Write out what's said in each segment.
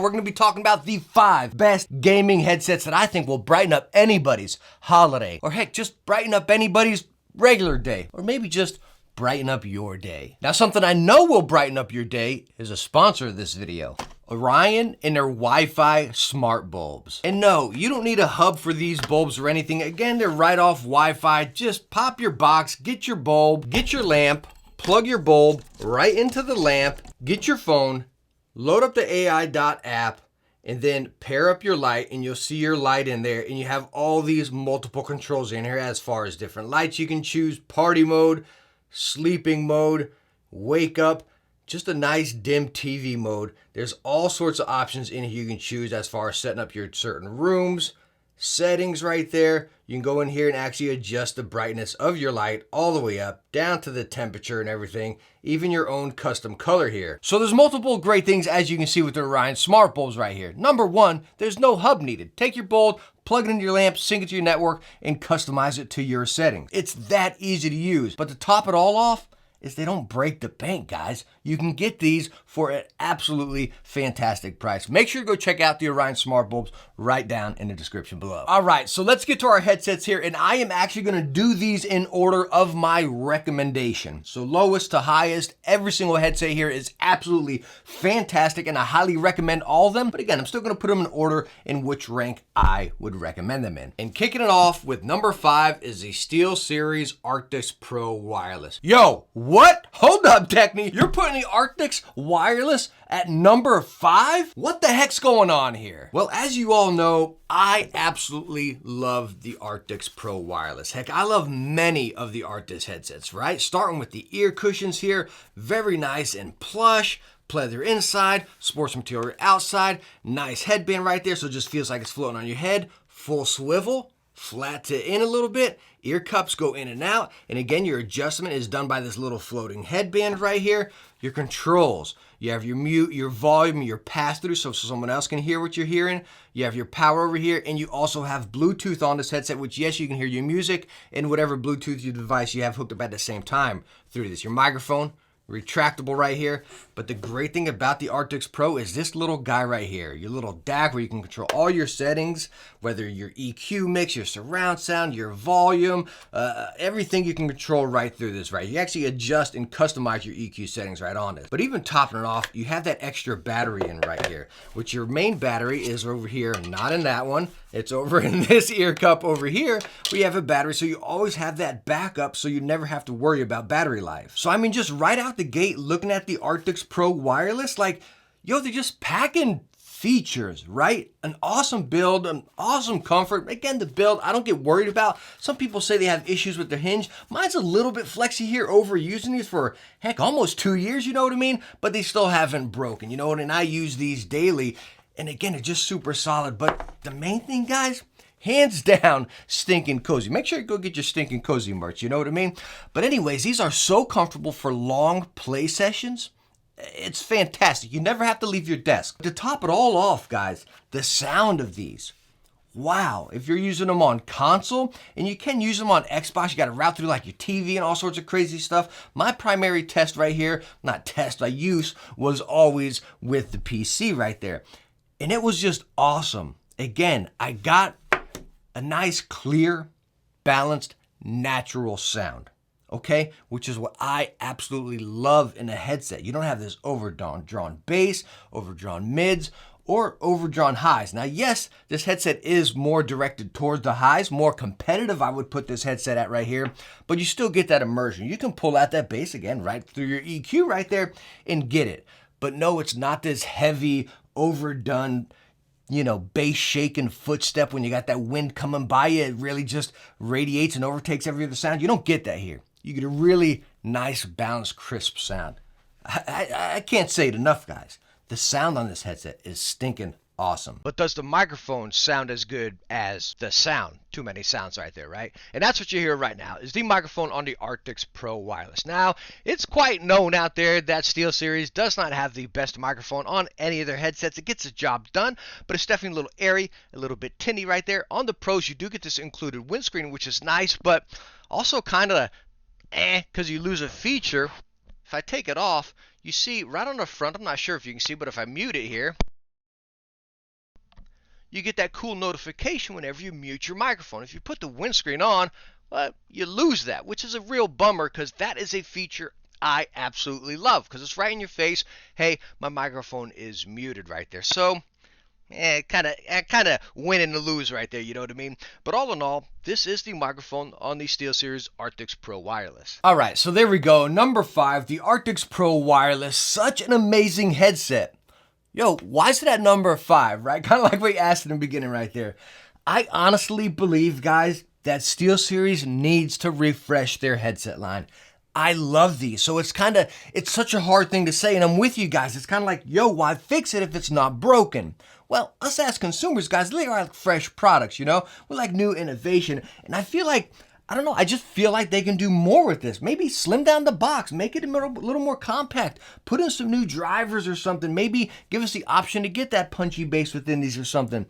We're going to be talking about the 5 best gaming headsets that I think will brighten up anybody's holiday, or heck, just brighten up anybody's regular day, or maybe just brighten up your day. Now, something I know will brighten up your day is a sponsor of this video. Orion and their Wi-Fi smart bulbs. And no, you don't need a hub for these bulbs or anything. Again, they're right off Wi-Fi. Just pop your box, get your bulb, get your lamp, plug your bulb right into the lamp, get your phone, load up the AI Dot app, and then pair up your light, and you'll see your light in there, and you have all these multiple controls in here as far as different lights you can choose: party mode, sleeping mode, wake up, just a nice dim TV mode. There's all sorts of options in here you can choose as far as setting up your certain rooms, settings right there. You can go in here and actually adjust the brightness of your light all the way up, down to the temperature and everything, even your own custom color here. So there's multiple great things, as you can see with the Orion smart bulbs right here. Number 1, there's no hub needed. Take your bulb, plug it into your lamp, sync it to your network, and customize it to your settings. It's that easy to use. But to top it all off, is they don't break the bank, guys. You can get these for an absolutely fantastic price. Make sure to go check out the Orion smart bulbs right down in the description below. All right, so let's get to our headsets here, and I am actually gonna do these in order of my recommendation. So lowest to highest, every single headset here is absolutely fantastic, and I highly recommend all of them. But again, I'm still gonna put them in order in which rank I would recommend them in. And kicking it off with number 5 is the SteelSeries Arctis Pro Wireless. Yo, what? Hold up, Techne. You're putting the Arctis Wireless at number 5? What the heck's going on here? Well, as you all know, I absolutely love the Arctis Pro Wireless. Heck, I love many of the Arctis headsets, right? Starting with the ear cushions here, very nice and plush. Pleather inside, sports material outside, nice headband right there, so it just feels like it's floating on your head. Full swivel, flat to in a little bit. Ear cups go in and out. And again, your adjustment is done by this little floating headband right here. Your controls, you have your mute, your volume, your pass-through, so someone else can hear what you're hearing. You have your power over here, and you also have Bluetooth on this headset, which, yes, you can hear your music and whatever Bluetooth device you have hooked up at the same time through this. Your microphone, retractable right here. But the great thing about the Arctis Pro is this little guy right here, your little DAC, where you can control all your settings, whether your EQ mix, your surround sound, your volume, everything you can control right through this, right? You actually adjust and customize your EQ settings right on this. But even topping it off, you have that extra battery in right here, which your main battery is over here, not in that one. It's over in this ear cup over here. We have a battery, so you always have that backup, so you never have to worry about battery life. So I mean, just right out the gate, looking at the Arctis Pro Wireless, like, yo, they're just packing features, right? An awesome build, an awesome comfort. Again, the build, I don't get worried about. Some people say they have issues with their hinge. Mine's a little bit flexy here, over using these for, heck, almost 2 years, you know what I mean? But they still haven't broken, you know what? And I use these daily. And again, it's just super solid. But the main thing, guys, hands down, stinking cozy. Make sure you go get your stinking cozy merch, you know what I mean? But anyways, these are so comfortable for long play sessions. It's fantastic. You never have to leave your desk. To top it all off, guys, the sound of these. Wow, if you're using them on console, and you can use them on Xbox, you got to route through like your TV and all sorts of crazy stuff. My primary test right here, not test, use, was always with the PC right there. And it was just awesome. Again, I got a nice, clear, balanced, natural sound, okay? Which is what I absolutely love in a headset. You don't have this overdrawn bass, overdrawn mids, or overdrawn highs. Now, yes, this headset is more directed towards the highs, more competitive, I would put this headset at right here, but you still get that immersion. You can pull out that bass again right through your EQ right there and get it. But no, it's not this heavy, overdone, you know, bass shaking footstep when you got that wind coming by you. It really just radiates and overtakes every other sound. You don't get that here. You get a really nice, balanced, crisp sound. I can't say it enough, guys. The sound on this headset is stinking awesome. But does the microphone sound as good as the sound? Too many sounds right there, right? And that's what you hear right now, is the microphone on the Arctis Pro Wireless. Now, it's quite known out there that SteelSeries does not have the best microphone on any of their headsets. It gets the job done, but it's definitely a little airy, a little bit tinny right there. On the Pros, you do get this included windscreen, which is nice, but also kind of because you lose a feature. If I take it off, you see right on the front, I'm not sure if you can see, but if I mute it here, you get that cool notification whenever you mute your microphone. If you put the windscreen on, well, you lose that, which is a real bummer because that is a feature I absolutely love because it's right in your face. Hey, my microphone is muted right there. So, kind of win and lose right there, you know what I mean? But all in all, this is the microphone on the SteelSeries Arctis Pro Wireless. All right, so there we go. Number 5, the Arctis Pro Wireless. Such an amazing headset. Yo, why is it at number 5, right? Kind of like we asked in the beginning right there. I honestly believe, guys, that SteelSeries needs to refresh their headset line. I love these. So it's such a hard thing to say. And I'm with you guys. It's kind of like, yo, why fix it if it's not broken? Well, us as consumers, guys, we like fresh products, you know? We like new innovation. And I feel like, I don't know, I just feel like they can do more with this. Maybe slim down the box, make it a little more compact, put in some new drivers or something. Maybe give us the option to get that punchy bass within these or something.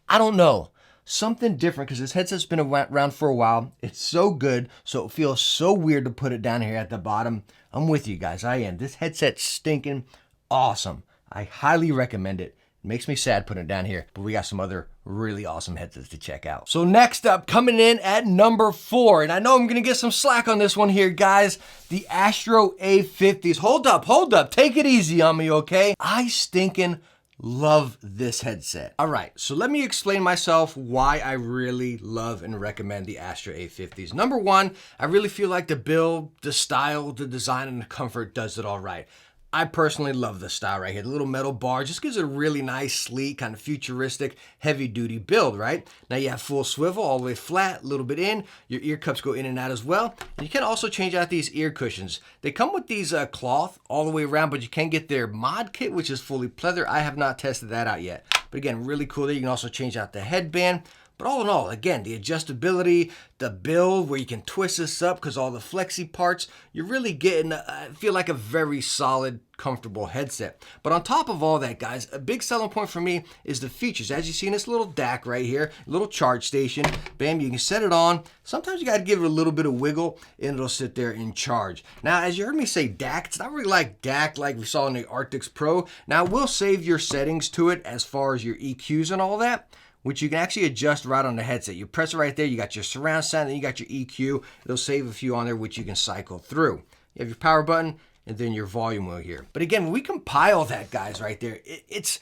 I don't know. Something different because this headset's been around for a while. It's so good, so it feels so weird to put it down here at the bottom. I'm with you guys. I am. This headset's stinking awesome. I highly recommend it. It makes me sad putting it down here, but we got some other really awesome headsets to check out. So next up, coming in at number 4, and I know I'm going to get some slack on this one here, guys, the Astro A50s. Hold up. Take it easy on me, okay? I stinking love this headset. All right, so let me explain myself why I really love and recommend the Astro A50s. Number 1, I really feel like the build, the style, the design, and the comfort does it all right. I personally love the style right here. The little metal bar just gives it a really nice, sleek, kind of futuristic, heavy-duty build, right? Now you have full swivel, all the way flat, a little bit in. Your ear cups go in and out as well. And you can also change out these ear cushions. They come with these cloth all the way around, but you can get their mod kit, which is fully pleather. I have not tested that out yet. But again, really cool there. You can also change out the headband. But all in all, again, the adjustability, the build where you can twist this up because all the flexi parts, you're really getting, I feel like a very solid, comfortable headset. But on top of all that, guys, a big selling point for me is the features. As you see in this little DAC right here, little charge station, bam, you can set it on. Sometimes you got to give it a little bit of wiggle and it'll sit there and charge. Now, as you heard me say DAC, it's not really like DAC like we saw in the Arctis Pro. Now, we'll save your settings to it as far as your EQs and all that, which you can actually adjust right on the headset. You press it right there, you got your surround sound, then you got your EQ. It'll save a few on there, which you can cycle through. You have your power button, and then your volume wheel here. But again, when we compile that, guys, right there, it's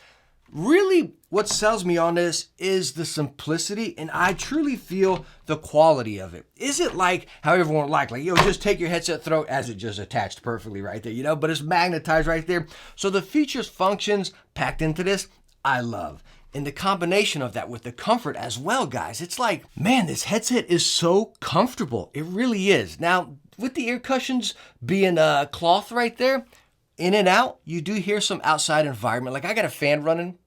really what sells me on this is the simplicity, and I truly feel the quality of it. Is it like how everyone like, yo, just take your headset, throw it, as it just attached perfectly right there, you know, but it's magnetized right there. So the features, functions packed into this, I love. And the combination of that with the comfort as well, guys, it's like, man, this headset is so comfortable. It really is. Now, with the ear cushions being cloth right there, in and out, you do hear some outside environment. Like I got a fan running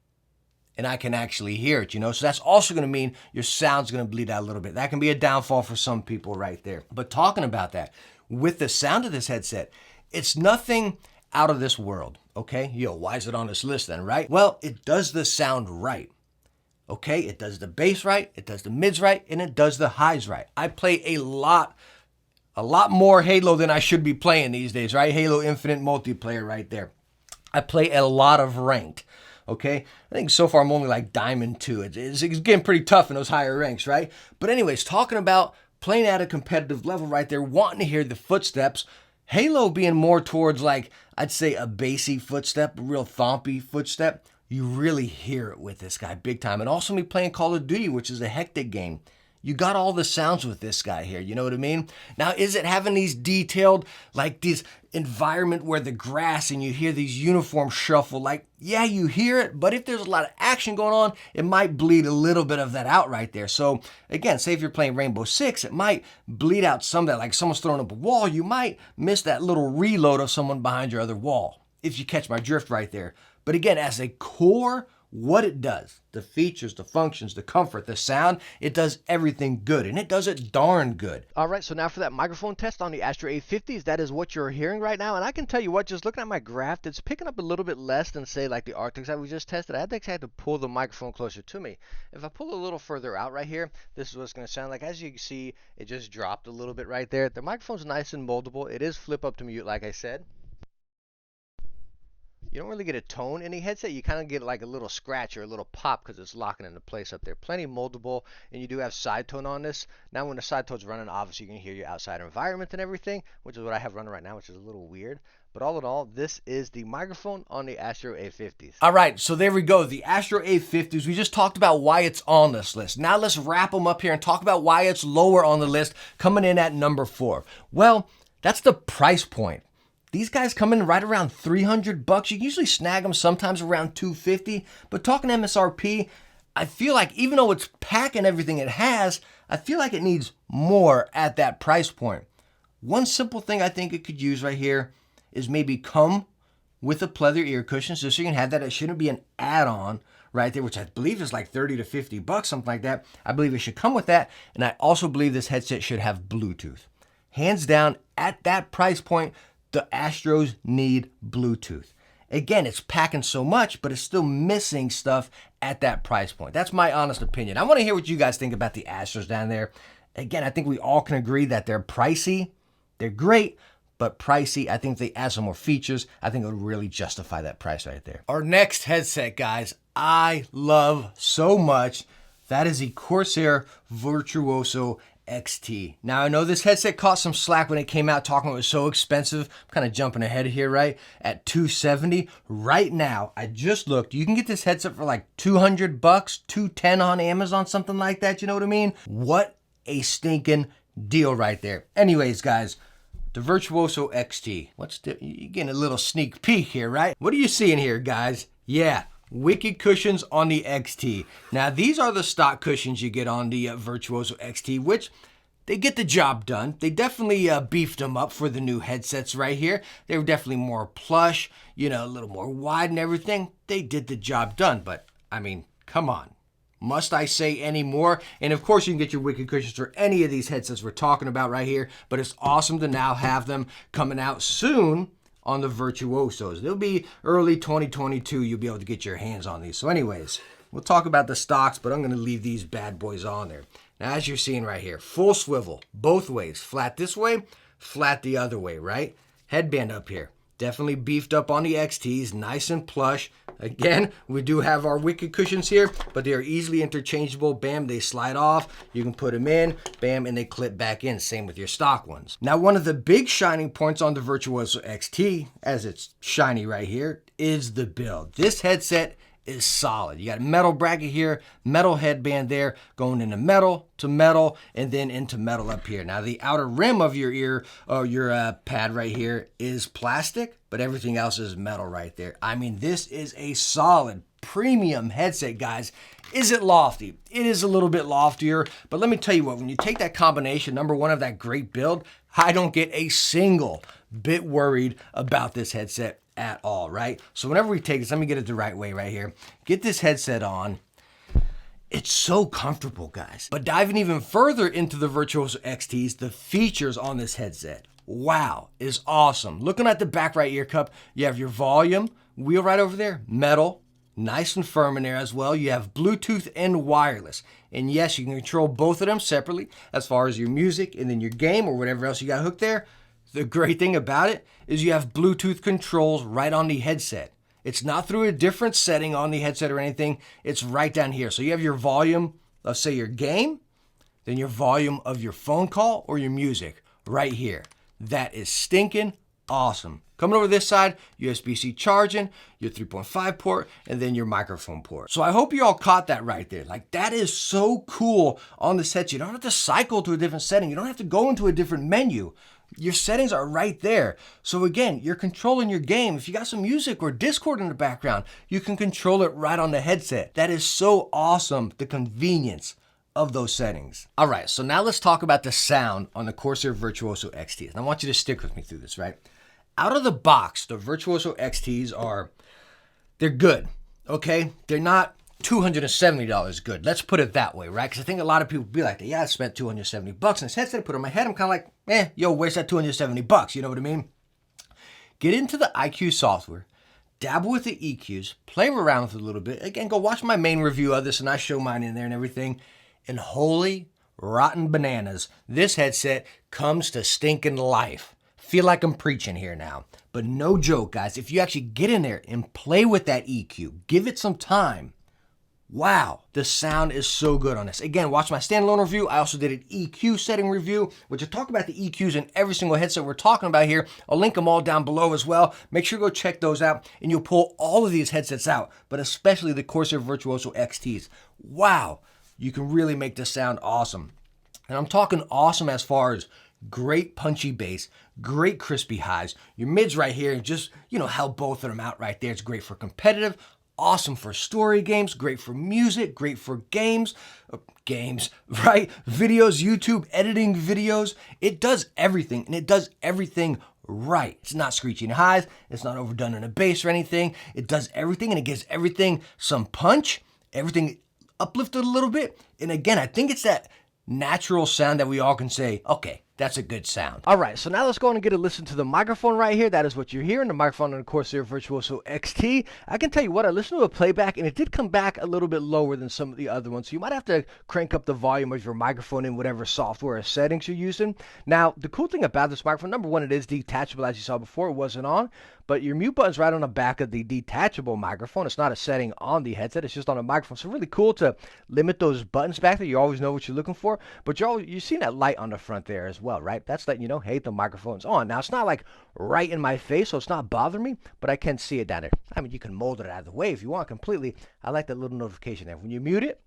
and I can actually hear it, you know? So that's also gonna mean your sound's gonna bleed out a little bit. That can be a downfall for some people right there. But talking about that, with the sound of this headset, it's nothing out of this world, okay? Yo, why is it on this list then, right? Well, it does the sound right, okay? It does the bass right, it does the mids right, and it does the highs right. I play a lot more Halo than I should be playing these days, right? Halo Infinite multiplayer right there. I play a lot of ranked, okay? I think so far I'm only like Diamond 2. It's getting pretty tough in those higher ranks, right? But anyways, talking about playing at a competitive level right there, wanting to hear the footsteps, Halo being more towards like, I'd say a bassy footstep, a real thompy footstep, you really hear it with this guy big time. And also me playing Call of Duty, which is a hectic game. You got all the sounds with this guy here, you know what I mean? Now, is it having these detailed, like this environment where the grass and you hear these uniforms shuffle? Like, yeah, you hear it, but if there's a lot of action going on, it might bleed a little bit of that out right there. So again, say if you're playing Rainbow Six, it might bleed out some of that. Like someone's throwing up a wall, you might miss that little reload of someone behind your other wall, if you catch my drift right there. But again, as a core, what it does, the features, the functions, the comfort, the sound, it does everything good, and it does it darn good. All right, so now for that microphone test on the Astro A50s, that is what you're hearing right now. And I can tell you what, just looking at my graph, it's picking up a little bit less than, say, like the Arctics that we just tested. I actually had to pull the microphone closer to me. If I pull a little further out right here, this is what it's going to sound like. As you can see, it just dropped a little bit right there. The microphone's nice and moldable. It is flip up to mute, like I said. you don't really get a tone in the headset. You kind of get like a little scratch or a little pop because it's locking into place up there. Plenty moldable, and you do have side tone on this. Now when the side tone's running, obviously you can hear your outside environment and everything, which is what I have running right now, which is a little weird. But all in all, this is the microphone on the Astro A50s. All right, so there we go. The Astro A50s. We just talked about why it's on this list. Now let's wrap them up here and talk about why it's lower on the list, coming in at number 4. Well, that's the price point. These guys come in right around $300. You can usually snag them sometimes around $250. But talking MSRP, I feel like even though it's packing everything it has, I feel like it needs more at that price point. One simple thing I think it could use right here is maybe come with a pleather ear cushion, so you can have that. It shouldn't be an add-on right there, which I believe is like $30 to $50, something like that. I believe it should come with that. And I also believe this headset should have Bluetooth. Hands down, at that price point, the Astros need Bluetooth. Again, it's packing so much, but it's still missing stuff at that price point. That's my honest opinion. I want to hear what you guys think about the Astros down there. Again, I think we all can agree that they're pricey. They're great, but pricey. I think if they add some more features, I think it would really justify that price right there. Our next headset, guys, I love so much. That is the Corsair Virtuoso XT. Now, I know this headset caught some slack when it came out, talking it was so expensive. I'm kind of jumping ahead here, right? At $270. Right now, I just looked. You can get this headset for like $200, $210 on Amazon, something like that. You know what I mean? What a stinking deal right there. Anyways, guys, the Virtuoso XT. You're getting a little sneak peek here, right? What are you seeing here, guys? Yeah. Wicked cushions on the XT. Now, these are the stock cushions you get on the Virtuoso XT, which they get the job done. They definitely beefed them up for the new headsets right here. They were definitely more plush, a little more wide and everything. They did the job done, but I mean, come on. Must I say any more? And of course, you can get your Wicked cushions for any of these headsets we're talking about right here, but it's awesome to now have them coming out soon on the Virtuosos. They'll be early 2022. You'll be able to get your hands on these. So anyways, we'll talk about the stocks, but I'm going to leave these bad boys on there. Now, as you're seeing right here, full swivel, both ways. Flat this way, flat the other way, right? Headband up here. Definitely beefed up on the XTs, nice and plush. Again, we do have our Wicked cushions here, but they are easily interchangeable. Bam, they slide off. You can put them in, bam, and they clip back in. Same with your stock ones. Now, one of the big shining points on the Virtuoso XT, as it's shiny right here, is the build. This headset is solid. You got a metal bracket here, metal headband there, going into metal to metal, and then into metal up here. Now, the outer rim of your ear, or your pad right here, is plastic, but everything else is metal right there. I mean, this is a solid premium headset, guys. Is it lofty? It is a little bit loftier, but let me tell you what, when you take that combination, number one, of that great build, I don't get a single bit worried about this headset at all, right? So whenever we take this, let me get it the right way right here. Get this headset on. It's so comfortable, guys. But diving even further into the Virtuoso XTs, the features on this headset, wow, is awesome. Looking at the back right ear cup, you have your volume wheel right over there, metal, nice and firm in there as well. You have Bluetooth and wireless. And yes, you can control both of them separately as far as your music and then your game or whatever else you got hooked there. The great thing about it is you have Bluetooth controls right on the headset. It's not through a different setting on the headset or anything. It's right down here. So you have your volume of, say, your game, then your volume of your phone call or your music right here. That is stinking awesome. Coming over this side, USB-C charging, your 3.5 port, and then your microphone port. So I hope you all caught that right there. Like, that is so cool on the set. You don't have to cycle to a different setting. You don't have to go into a different menu. Your settings are right there. So again, you're controlling your game. If you got some music or Discord in the background, you can control it right on the headset. That is so awesome, the convenience of those settings. All right, so now let's talk about the sound on the Corsair Virtuoso XTs. And I want you to stick with me through this, right? Out of the box, the Virtuoso XTs they're good, okay? They're not $270 good. Let's put it that way, right? Because I think a lot of people be like, yeah, I spent $270 on this headset, I put it on my head. I'm kind of like, yo, where's that $270? You know what I mean? Get into the IQ software, dabble with the EQs, play around with it a little bit. Again, go watch my main review of this, and I show mine in there and everything. And holy rotten bananas, this headset comes to stinking life. Feel like I'm preaching here now. But no joke, guys, if you actually get in there and play with that EQ, give it some time, wow, the sound is so good on this. Again, watch my standalone review. I also did an EQ setting review, which I talk about the EQs in every single headset we're talking about here. I'll link them all down below as well. Make sure you go check those out, and you'll pull all of these headsets out, but especially the Corsair Virtuoso XTs. Wow, you can really make this sound awesome. And I'm talking awesome as far as great punchy bass, great crispy highs. Your mids right here, just, how both of them out right there. It's great for competitive, awesome for story games, great for music, great for games, right? Videos, YouTube, editing videos. It does everything, and it does everything right. It's not screeching highs. It's not overdone in a bass or anything. It does everything, and it gives everything some punch, everything uplifted a little bit. And again, I think it's that natural sound that we all can say, okay, that's a good sound. All right, so now let's go on and get a listen to the microphone right here. That is what you're hearing, the microphone on the Corsair Virtuoso XT. I can tell you what, I listened to a playback, and it did come back a little bit lower than some of the other ones. So you might have to crank up the volume of your microphone in whatever software or settings you're using. Now, the cool thing about this microphone, number one, it is detachable, as you saw before. It wasn't on, but your mute button's right on the back of the detachable microphone. It's not a setting on the headset. It's just on the microphone. So really cool to limit those buttons back there. You always know what you're looking for, but you've seen that light on the front there as well, right? That's letting you know, hey, the microphone's on. Now, it's not like right in my face, so it's not bothering me, but I can see it down there. I mean, you can mold it out of the way if you want completely. I like that little notification there. When you mute it,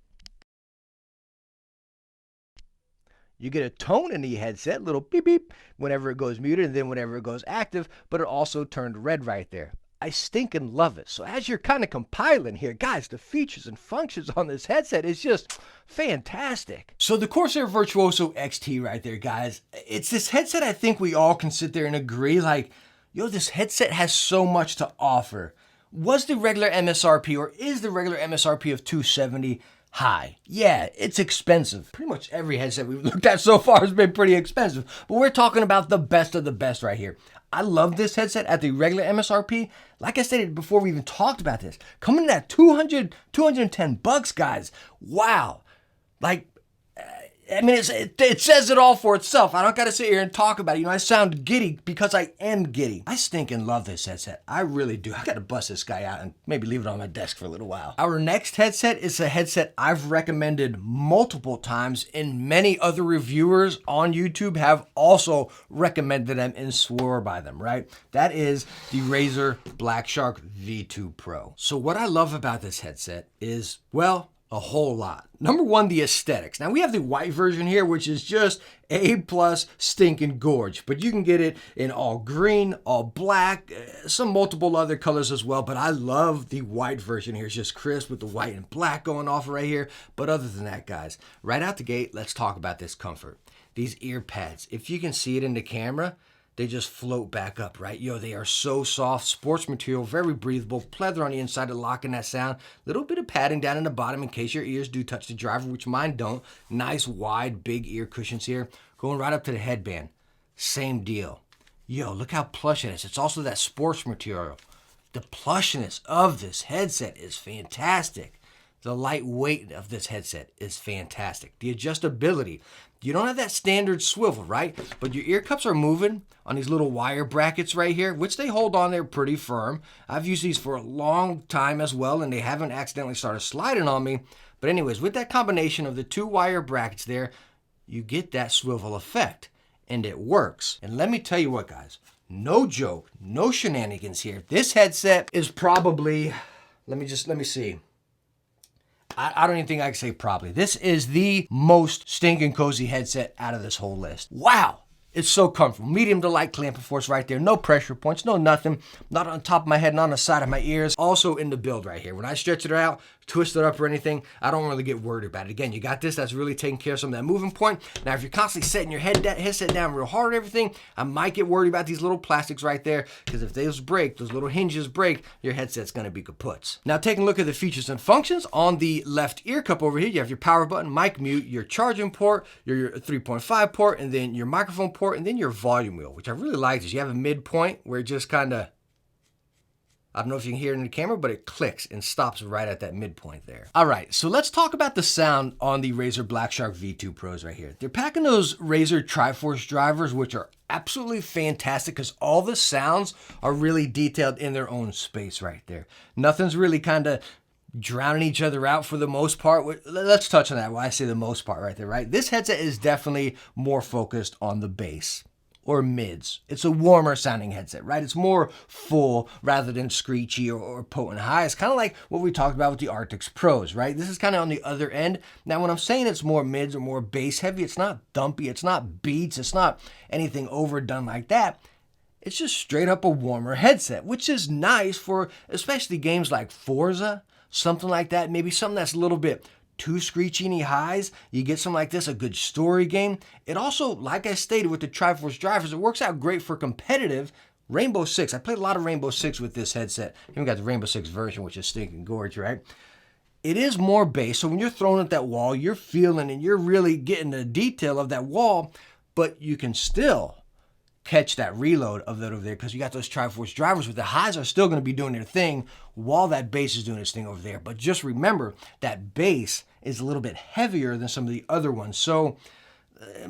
you get a tone in the headset, little beep beep, whenever it goes muted, and then whenever it goes active, but it also turned red right there. I stinking love it. So as you're kind of compiling here, guys, the features and functions on this headset is just fantastic. So the Corsair Virtuoso XT right there, guys, it's this headset I think we all can sit there and agree, like, this headset has so much to offer. Was the regular MSRP, or is the regular MSRP of $270 high? Yeah, it's expensive. Pretty much every headset we've looked at so far has been pretty expensive, but we're talking about the best of the best right here. I love this headset at the regular MSRP. Like I stated before we even talked about this, coming in at $210, guys. Wow. Like, I mean, it says it all for itself. I don't got to sit here and talk about it. I sound giddy because I am giddy. I stinking love this headset. I really do. I got to bust this guy out and maybe leave it on my desk for a little while. Our next headset is a headset I've recommended multiple times, and many other reviewers on YouTube have also recommended them and swore by them, right? That is the Razer Black Shark V2 Pro. So what I love about this headset is, well, a whole lot. Number one, the aesthetics. Now we have the white version here, which is just A+ stinking gorge, but you can get it in all green, all black, some multiple other colors as well, but I love the white version here. It's just crisp with the white and black going off right here. But other than that, guys, right out the gate, let's talk about this comfort. These ear pads, if you can see it in the camera, they just float back up, right? They are so soft, sports material, very breathable, pleather on the inside to lock in that sound. Little bit of padding down in the bottom in case your ears do touch the driver, which mine don't. Nice, wide, big ear cushions here. Going right up to the headband. Same deal. Look how plush it is. It's also that sports material. The plushness of this headset is fantastic. The lightweight of this headset is fantastic. The adjustability. You don't have that standard swivel, right? But your ear cups are moving on these little wire brackets right here, which they hold on there pretty firm. I've used these for a long time as well, and they haven't accidentally started sliding on me. But anyways, with that combination of the two wire brackets there, you get that swivel effect, and it works. And let me tell you what, guys, no joke, no shenanigans here. This headset is probably, let me see. I don't even think I can say probably. This is the most stinking cozy headset out of this whole list. Wow. It's so comfortable. Medium to light clamping force right there. No pressure points, no nothing. Not on top of my head, not on the side of my ears. Also in the build right here. When I stretch it out, twist it up or anything, I don't really get worried about it. Again, you got this. That's really taking care of some of that moving point. Now, if you're constantly setting your headset down real hard and everything, I might get worried about these little plastics right there, because if those break, those little hinges break, your headset's going to be kaputs. Now, taking a look at the features and functions, on the left ear cup over here, you have your power button, mic mute, your charging port, your 3.5 port, and then your microphone port, and then your volume wheel, which I really like is you have a midpoint where it just kind of, I don't know if you can hear it in the camera, but it clicks and stops right at that midpoint there. All right, so let's talk about the sound on the Razer Blackshark V2 Pros right here. They're packing those Razer Triforce drivers, which are absolutely fantastic because all the sounds are really detailed in their own space right there. Nothing's really kind of drowning each other out for the most part. Let's touch on that while I say the most part right there, right? This headset is definitely more focused on the bass or mids. It's a warmer sounding headset, right? It's more full rather than screechy or potent high. It's kind of like what we talked about with the Arctis Pros, right? This is kind of on the other end. Now, when I'm saying it's more mids or more bass heavy, it's not dumpy, it's not beats, it's not anything overdone like that. It's just straight up a warmer headset, which is nice for especially games like Forza, something like that. Maybe something that's a little bit too screechy highs. You get something like this, a good story game. It also, like I stated with the Triforce drivers, it works out great for competitive Rainbow Six. I played a lot of Rainbow Six with this headset. Even got the Rainbow Six version, which is stinking gorgeous, right? It is more bass, so when you're throwing at that wall, you're feeling and you're really getting the detail of that wall, but you can still catch that reload of that over there because you got those Triforce drivers, but the highs are still going to be doing their thing while that bass is doing its thing over there. But just remember that bass is a little bit heavier than some of the other ones. So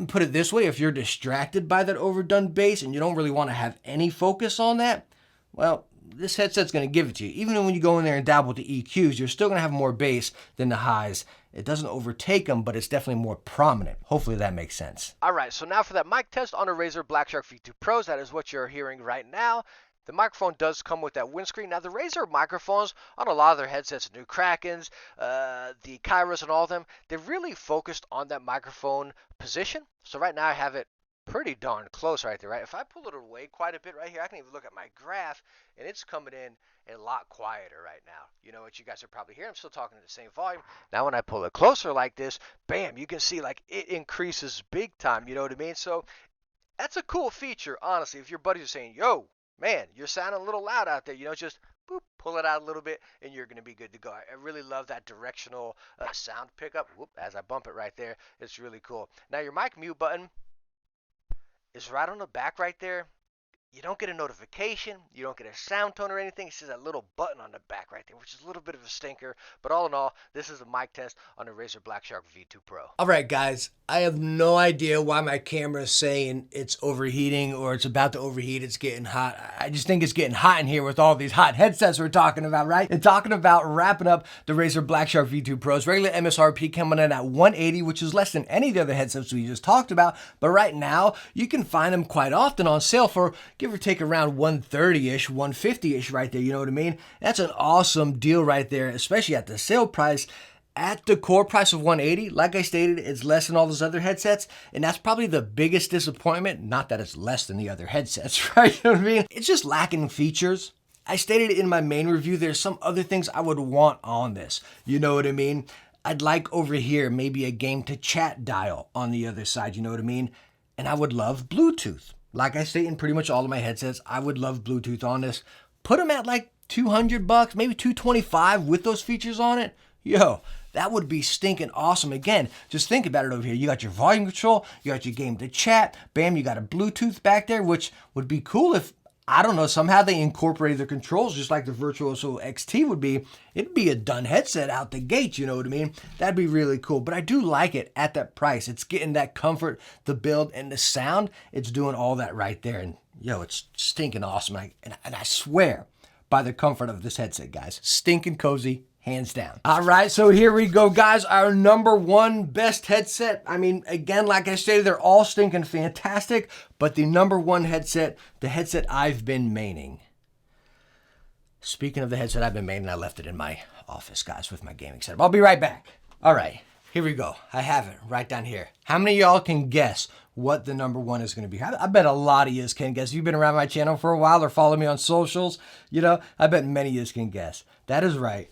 put it this way, if you're distracted by that overdone bass and you don't really want to have any focus on that, well, this headset's going to give it to you. Even when you go in there and dabble with the EQs, you're still going to have more bass than the highs. It doesn't overtake them, but it's definitely more prominent. Hopefully that makes sense. All right, so now for that mic test on a Razer Blackshark V2 Pros, that is what you're hearing right now. The microphone does come with that windscreen. Now, the Razer microphones on a lot of their headsets, the new Krakens, the Kairos and all of them, they're really focused on that microphone position. So right now I have it pretty darn close right there, right? If I pull it away quite a bit right here, I can even look at my graph, and it's coming in a lot quieter right now. You know what you guys are probably hearing? I'm still talking at the same volume. Now when I pull it closer like this, bam, you can see like it increases big time, you know what I mean? So that's a cool feature, honestly. If your buddies are saying, yo, man, you're sounding a little loud out there, you know, just boop, pull it out a little bit, and you're going to be good to go. I really love that directional sound pickup. Whoop, as I bump it right there, it's really cool. Now your mic mute button is right on the back right there. You don't get a notification, you don't get a sound tone or anything. It's just that little button on the back right there, which is a little bit of a stinker. But all in all, this is a mic test on the Razer Blackshark V2 Pro. All right, guys, I have no idea why my camera is saying it's overheating or it's about to overheat, it's getting hot. I just think it's getting hot in here with all these hot headsets we're talking about, right? And talking about wrapping up the Razer Blackshark V2 Pros. Regular MSRP coming in at $180, which is less than any of the other headsets we just talked about. But right now, you can find them quite often on sale for give or take around $130-ish, $150-ish right there, you know what I mean? That's an awesome deal right there, especially at the sale price. At the core price of $180, like I stated, it's less than all those other headsets, and that's probably the biggest disappointment. Not that it's less than the other headsets, right? You know what I mean? It's just lacking features. I stated in my main review, there's some other things I would want on this. You know what I mean? I'd like over here maybe a game to chat dial on the other side, you know what I mean? And I would love Bluetooth. Like I state in pretty much all of my headsets, I would love Bluetooth on this. Put them at like $200, maybe $225 with those features on it. Yo, that would be stinking awesome. Again, just think about it over here. You got your volume control, you got your game to chat, bam, you got a Bluetooth back there, which would be cool if, I don't know, somehow they incorporated the controls just like the Virtuoso XT would be. It'd be a done headset out the gate, you know what I mean? That'd be really cool. But I do like it at that price. It's getting that comfort, the build, and the sound. It's doing all that right there. And, yo, it's stinking awesome. And I swear by the comfort of this headset, guys. Stinking cozy. Hands down. All right, so here we go, guys. Our number one best headset. I mean, again, like I stated, they're all stinking fantastic, but the number one headset, the headset I've been maining. Speaking of the headset I've been maining, I left it in my office, guys, with my gaming setup. I'll be right back. All right, here we go. I have it right down here. How many of y'all can guess what the number one is going to be? I bet a lot of you can guess. If you've been around my channel for a while or follow me on socials, you know, I bet many of you can guess. That is right.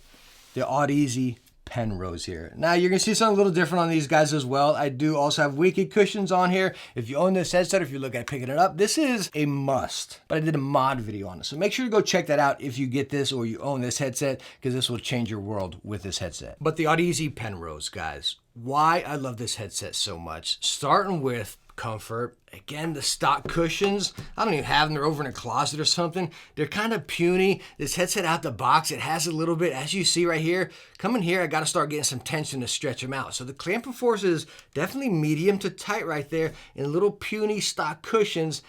The Audeze Penrose here. Now you're gonna see something a little different on these guys as well. I do also have Wicked cushions on here. If you own this headset, if you look at picking it up, this is a must. But I did a mod video on it, so make sure to go check that out if you get this or you own this headset, because this will change your world with this headset. But the Audeze Penrose, guys, why I love this headset so much, starting with comfort. Again, the stock cushions, I don't even have them. They're over in a closet or something. They're kind of puny. This headset out the box, it has a little bit, as you see right here, coming here, I got to start getting some tension to stretch them out. So the clamping force is definitely medium to tight right there. And little puny stock cushions,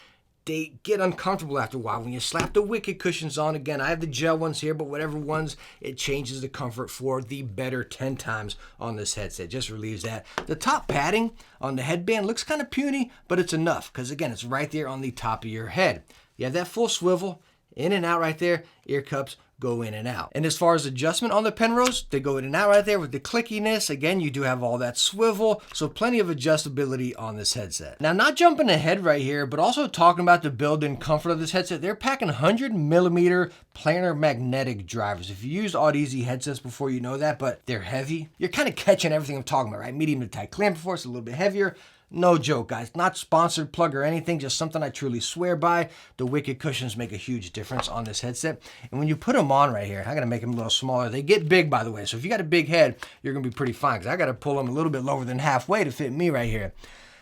they get uncomfortable after a while. When you slap the Wicked cushions on, again, I have the gel ones here, but whatever ones, it changes the comfort for the better 10 times on this headset. Just relieves that. The top padding on the headband looks kind of puny, but it's enough because, again, it's right there on the top of your head. You have that full swivel, in and out right there. Ear cups go in and out. And as far as adjustment on the Penrose, they go in and out right there with the clickiness. Again, you do have all that swivel, so plenty of adjustability on this headset. Now, not jumping ahead right here, but also talking about the build and comfort of this headset, they're packing 100mm planar magnetic drivers. If you used Audeze headsets before, you know that, but they're heavy. You're kind of catching everything I'm talking about, right? Medium to tight clamping force, a little bit heavier. No joke, guys. Not sponsored plug or anything, just something I truly swear by. The Wicked cushions make a huge difference on this headset. And when you put them on right here, I got to make them a little smaller. They get big, by the way. So if you got a big head, you're going to be pretty fine because I got to pull them a little bit lower than halfway to fit me right here.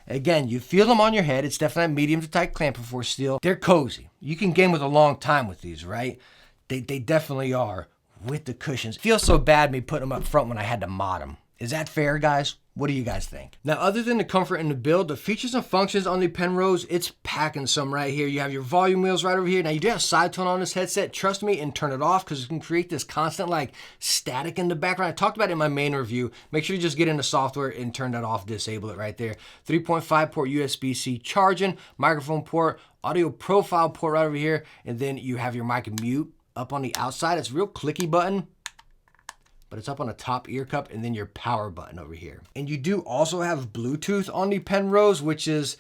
Again, you feel them on your head. It's definitely medium to tight clamping force steel. They're cozy. You can game with a long time with these, right? They definitely are with the cushions. It feels so bad me putting them up front when I had to mod them. Is that fair, guys? What do you guys think? Now, other than the comfort and the build, the features and functions on the Penrose, it's packing some right here. You have your volume wheels right over here. Now, you do have side tone on this headset. Trust me and turn it off because it can create this constant like static in the background. I talked about it in my main review. Make sure you just get into software and turn that off, disable it right there. 3.5 port USB-C charging, microphone port, audio profile port right over here, and then you have your mic mute up on the outside. It's a real clicky button, but it's up on the top ear cup, and then your power button over here. And you do also have Bluetooth on the Penrose, which is,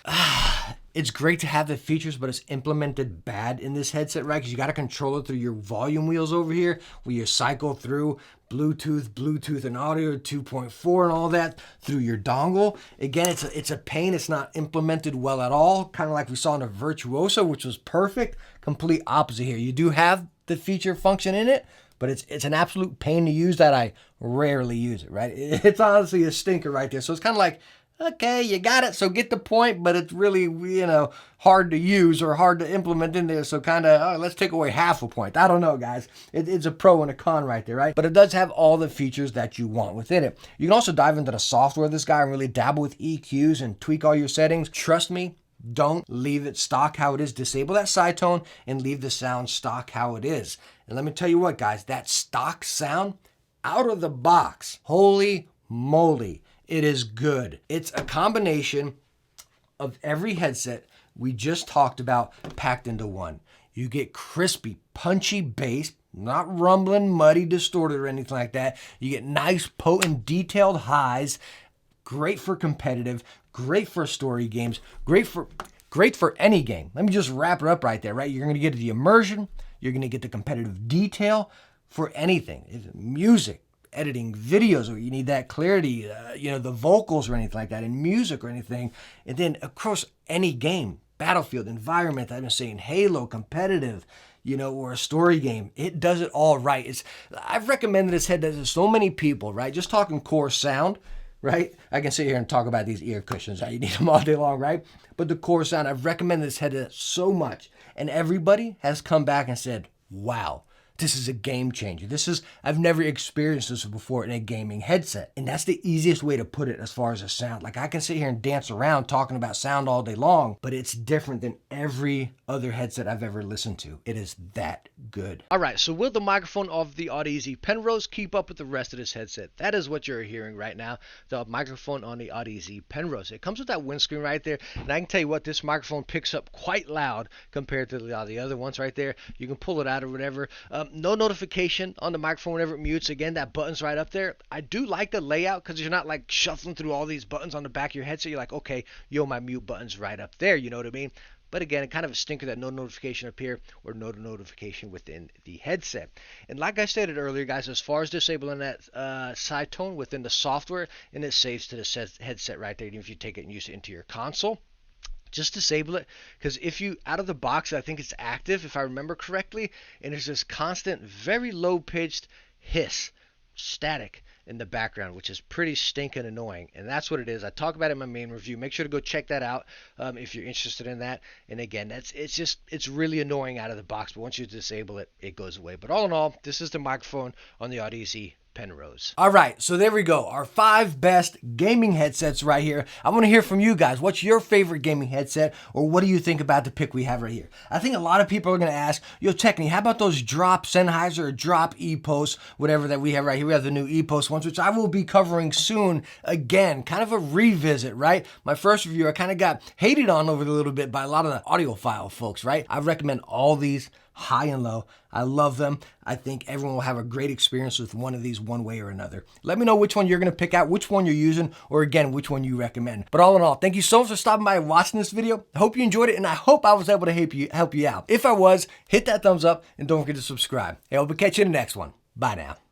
it's great to have the features, but it's implemented bad in this headset, right? Because you got to control it through your volume wheels over here, where you cycle through Bluetooth and audio 2.4 and all that through your dongle. Again, it's a pain. It's not implemented well at all, kind of like we saw in the Virtuoso, which was perfect. Complete opposite here. You do have the feature function in it, but it's an absolute pain to use that I rarely use it, right? It's honestly a stinker right there. So it's kind of like, okay, you got it, so get the point, but it's really, hard to use or hard to implement in there. So kind of, let's take away half a point. I don't know, guys. It's a pro and a con right there, right? But it does have all the features that you want within it. You can also dive into the software of this guy and really dabble with EQs and tweak all your settings. Trust me, don't leave it stock how it is. Disable that side tone and leave the sound stock how it is. And let me tell you what, guys, that stock sound out of the box, holy moly, it is good. It's a combination of every headset we just talked about packed into one. You get crispy, punchy bass, not rumbling, muddy, distorted, or anything like that. You get nice, potent, detailed highs. Great for competitive, great for story games, great for any game. Let me just wrap it up right there, right? You're going to get the immersion. You're going to get the competitive detail for anything. Music, editing videos, or you need that clarity, the vocals or anything like that, in music or anything. And then, of course, any game, Battlefield, environment, I've been saying Halo, competitive, or a story game. It does it all right. I've recommended this headset to so many people, right? Just talking core sound, right? I can sit here and talk about these ear cushions. You need them all day long, right? But the core sound, I've recommended this headset so much. And everybody has come back and said, wow, this is a game changer. I've never experienced this before in a gaming headset. And that's the easiest way to put it as far as the sound. Like I can sit here and dance around talking about sound all day long, but it's different than every other headset I've ever listened to. It is that good. All right, so will the microphone of the Audeze Penrose keep up with the rest of this headset? That is what you're hearing right now, the microphone on the Audeze Penrose. It comes with that windscreen right there, and I can tell you what, this microphone picks up quite loud compared to the other ones right there. You can pull it out or whatever. No notification on the microphone whenever it mutes. Again, that button's right up there. I do like the layout because you're not like shuffling through all these buttons on the back of your headset. You're like, okay, my mute button's right up there. You know what I mean? But again, kind of a stinker that no notification up here or no notification within the headset. And like I stated earlier, guys, as far as disabling that side tone within the software, and it saves to the headset right there, even if you take it and use it into your console. Just disable it, because if you, out of the box, I think it's active, if I remember correctly, and there's this constant, very low-pitched hiss static in the background, which is pretty stinking annoying. And that's what it is. I talk about it in my main review. Make sure to go check that out if you're interested in that. And again, it's really annoying out of the box, but once you disable it, it goes away. But all in all, this is the microphone on the Audeze Penrose. All right, so there we go. Our 5 best gaming headsets right here. I want to hear from you guys. What's your favorite gaming headset, or what do you think about the pick we have right here? I think a lot of people are going to ask, yo, Techne, how about those drop Sennheiser or drop EPOS, whatever that we have right here? We have the new EPOS ones, which I will be covering soon. Again, kind of a revisit, right? My first review, I kind of got hated on over a little bit by a lot of the audiophile folks, right? I recommend all these, high and low. I love them. I think everyone will have a great experience with one of these one way or another. Let me know which one you're going to pick out, which one you're using, or again, which one you recommend. But all in all, thank you so much for stopping by and watching this video. I hope you enjoyed it, and I hope I was able to help you out. If I was, hit that thumbs up, and don't forget to subscribe. Hey, I hope to catch you in the next one. Bye now.